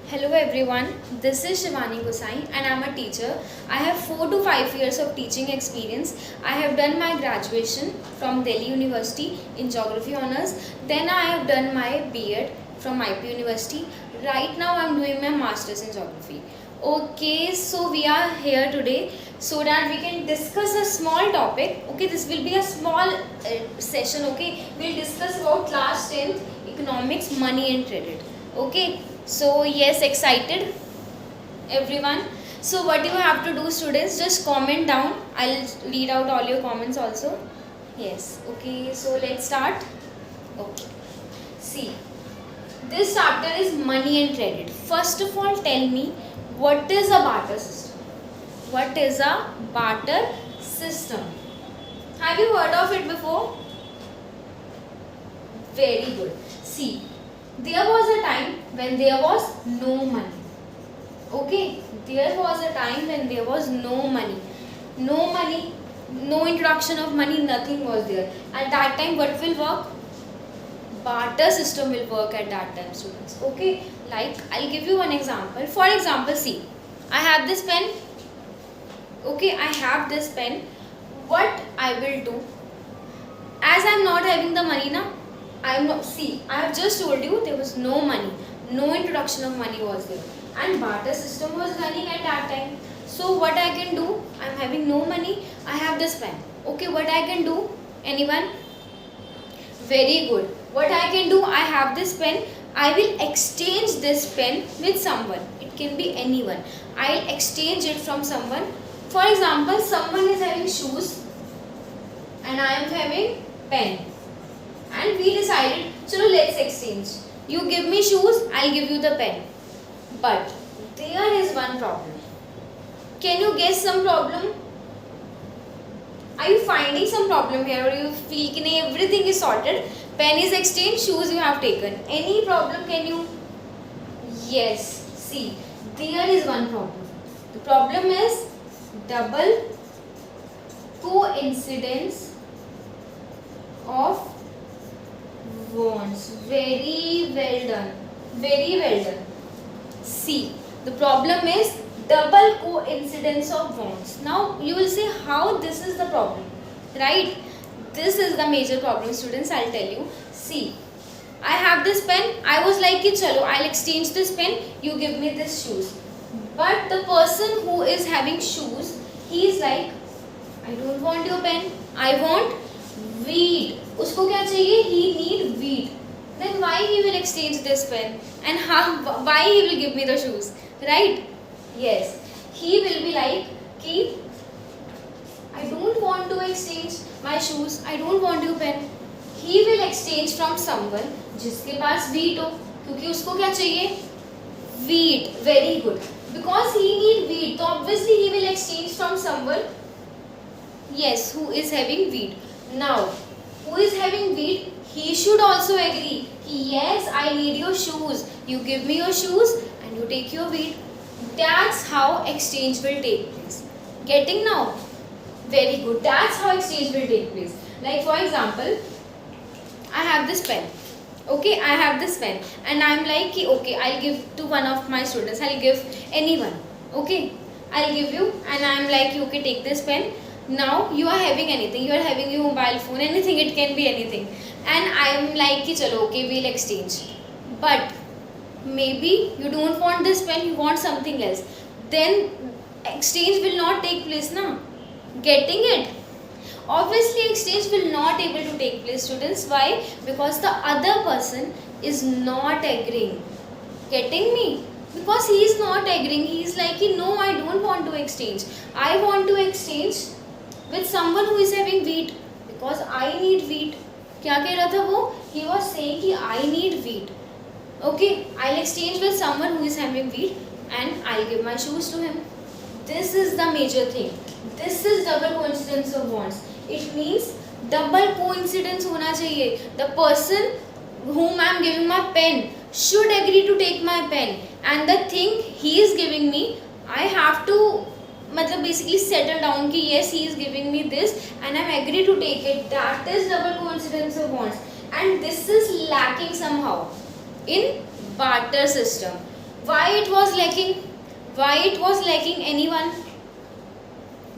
Hello everyone, this is Shivani Gosai and I am a teacher. I have 4 to 5 years of teaching experience. I have done my graduation from Delhi University in Geography Honours. Then I have done my B.Ed from IP University. Right now I am doing my Masters in Geography. Okay, so we are here today so that we can discuss a small topic. Okay, this will be a small session. Okay, we'll discuss about class 10th economics, money and credit. Okay. So yes, excited everyone. So what you have to do, students, just comment down. I'll read out all your comments also. Yes. Okay. So let's start. Okay. See, this chapter is money and credit. First of all, tell me what is a barter system. What is a barter system? Have you heard of it before? Very good. See, there was a time when there was no money. Okay, there was a time when there was no money. No money, no introduction of money, nothing was there. At that time, what will work? Barter system will work at that time, students. Okay, like I'll give you one example. For example, see, I have this pen. Okay, I have this pen. What I will do, as I'm not having the money now, I have just told you there was no money, no introduction of money was there, and barter system was running at that time. So what I can do, I'm having no money, I have this pen. Okay, what I can do? Anyone? Very good. What I can do, I have this pen, I will exchange this pen with someone. It can be anyone. I'll exchange it from someone. For example, someone is having shoes and I am having pen. And we decided, chalo let's exchange. You give me shoes, I'll give you the pen. But there is one problem. Can you guess some problem? Are you finding some problem here, or you feel that everything is sorted? Pen is exchanged, shoes you have taken. Any problem can you? Yes. See, there is one problem. The problem is double coincidence of wants. Very well done. Very well done. See, the problem is double coincidence of wants. Now you will say how this is the problem, right? This is the major problem, students. I'll tell you. See, I have this pen. I was like, chalo, I'll exchange this pen. You give me this shoes. But the person who is having shoes, he is like, I don't want your pen. I want wheat. उसको क्या चाहिए? He need wheat. Then why he will exchange this pen? And why he will give me the shoes? Right? Yes. He will be like, कि I don't want to exchange my shoes. I don't want your pen. He will exchange from someone जिसके पास wheat हो. क्योंकि उसको क्या चाहिए? Wheat. Very good. Because he need wheat, so obviously he will exchange from someone, yes, who is having wheat. Now, who is having wheat, he should also agree, yes, I need your shoes. You give me your shoes and you take your wheat. That's how exchange will take place. Getting now? Very good. That's how exchange will take place. Like for example, I have this pen. Okay, I have this pen and I'm like, okay, I'll give to one of my students. I'll give anyone. Okay, I'll give you and I'm like, okay, take this pen. Now you are having anything. You are having your mobile phone, anything. It can be anything. And I'm like, chalo, okay, we'll exchange. But maybe you don't want this pen, you want something else. Then exchange will not take place now. Getting it? Obviously exchange will not able to take place, students. Why? Because the other person is not agreeing. Getting me? Because he is not agreeing. He is like, no, I don't want to exchange. I want to exchange with someone who is having wheat. Because I need wheat. क्या कह रहा था वो? He was saying कि I need wheat. Okay, I'll exchange with someone who is having wheat and I'll give my shoes to him. This is the major thing. This is double coincidence of wants. It means double coincidence होना चाहिए. The person whom I am giving my pen should agree to take my pen, and the thing he is giving me, I have to मतलब basically settle down कि yes, he is giving me this and I am agree to take it. That is double coincidence of wants, and this is lacking somehow in barter system. Why it was lacking? Why it was lacking, anyone?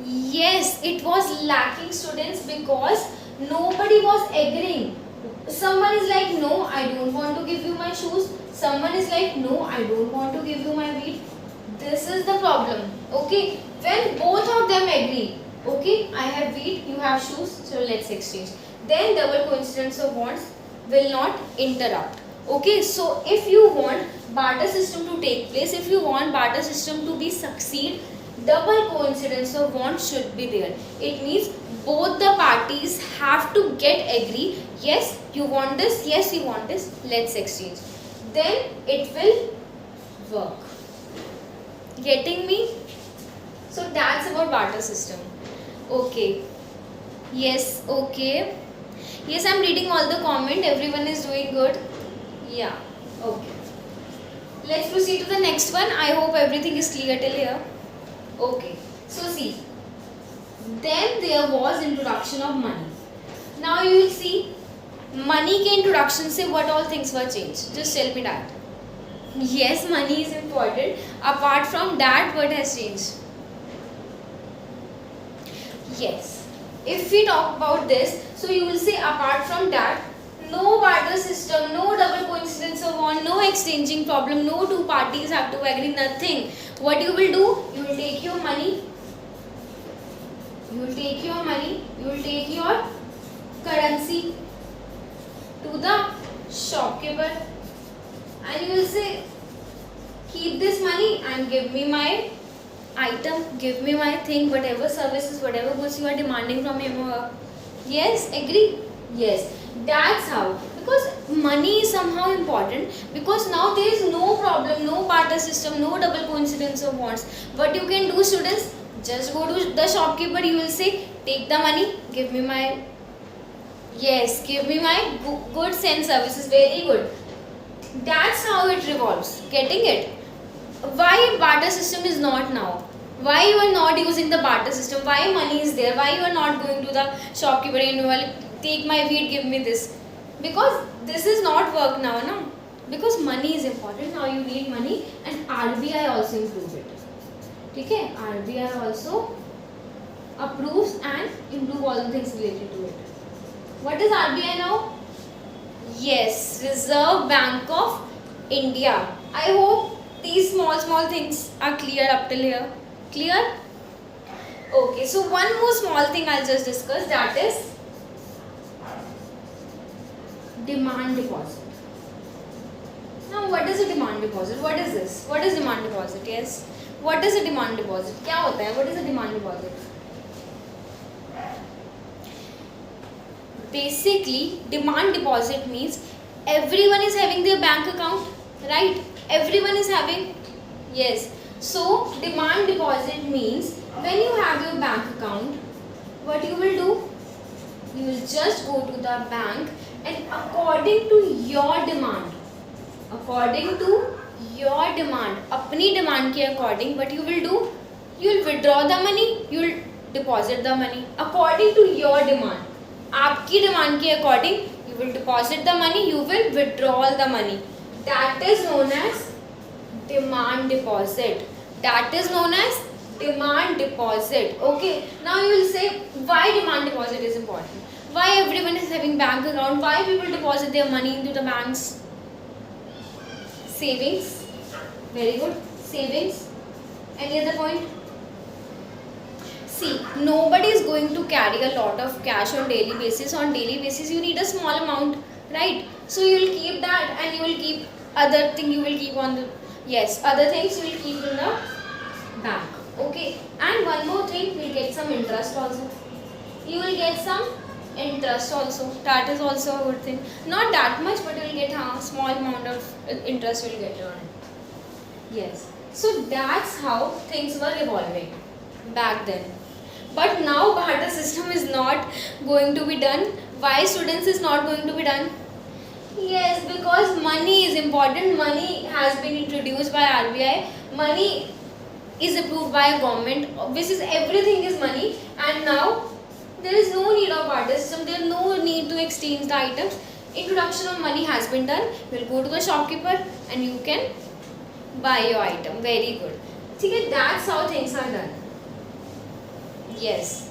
Yes, it was lacking, students, because nobody was agreeing. Someone is like, no, I don't want to give you my shoes. Someone is like, no, I don't want to give you my wheat. This is the problem. Okay, when both of them agree, okay, I have wheat, you have shoes, so let's exchange, then double coincidence of wants will not interrupt. Okay, so if you want barter system to take place, if you want barter system to be succeed, double coincidence of wants should be there. It means both the parties have to get agree. Yes, you want this, yes, you want this, let's exchange, then it will work. Getting me? So that's about barter system. Okay. Yes, okay. Yes, I'm reading all the comment. Everyone is doing good. Yeah. Okay. Let's proceed to the next one. I hope everything is clear till here. Okay. So see. Then there was introduction of money. Now you will see money के introduction से what all things were changed. Just tell me that. Yes, money is important. Apart from that, what has changed? Yes. If we talk about this, so you will say apart from that, no barter system, no double coincidence of want, no exchanging problem, no two parties have to agree, nothing. What you will do? You will take your money. You will take your money. You will take your currency to the shopkeeper. And you will say, keep this money and give me my item, give me my thing, whatever services, whatever goods you are demanding from him or her. Yes, agree? Yes, that's how. Because money is somehow important, because now there is no problem, no barter system, no double coincidence of wants. What you can do, students, just go to the shopkeeper, you will say, take the money, give me my, yes, give me my goods and services, very good. That's how it revolves. Getting it? Why barter system is not now? Why you are not using the barter system? Why money is there? Why you are not going to the shopkeeper and you will take my wheat, give me this? Because this is not work now, no? Because money is important. Now you need money, and RBI also improves it. Okay? RBI also approves and improve all the things related to it. What is RBI now? Yes, Reserve Bank of India. I hope these small things are clear up till here. Clear? Okay, so one more small thing I'll just discuss, that is demand deposit. Now what is a demand deposit? What is this? What is demand deposit? Yes. What is a demand deposit? क्या होता है? What is a demand deposit? Basically, demand deposit means everyone is having their bank account, right? Everyone is having, yes. So, demand deposit means when you have your bank account, what you will do? You will just go to the bank and according to your demand, अपनी demand के according, what you will do? You will withdraw the money, you will deposit the money according to your demand. आपकी demand के according you will deposit the money, you will withdrawal the money. That is known as demand deposit. That is known as demand deposit. Okay, now you will say why demand deposit is important. Why everyone is having bank account, why people deposit their money into the banks. Savings, very good, savings. Any other point? See, nobody is going to carry a lot of cash on daily basis. On daily basis, you need a small amount, right? So you will keep that, and you will keep other thing. You will keep on the, yes, other things you will keep in the bank. Okay. And one more thing, you will get some interest also. You will get some interest also. That is also a good thing. Not that much, but you will get a small amount of interest. You will get on it. Yes. So that's how things were evolving back then. But now barter system is not going to be done. Why, students, is not going to be done? Yes, because money is important. Money has been introduced by RBI. Money is approved by a government. This is everything is money, and now there is no need of barter system. There is no need to exchange the items. Introduction of money has been done. You will go to the shopkeeper and you can buy your item. Very good. ठीक है, that's how things are done. Yes,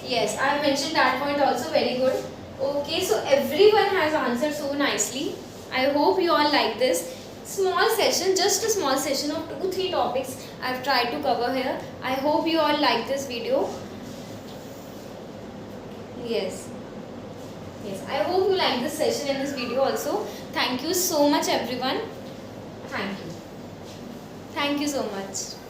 yes, I mentioned that point also. Very good. Okay, so everyone has answered so nicely. I hope you all like this small session, just a small session of 2-3 topics I've tried to cover here. I hope you all like this video. Yes, yes, I hope you like this session and this video also. Thank you so much everyone. Thank you so much.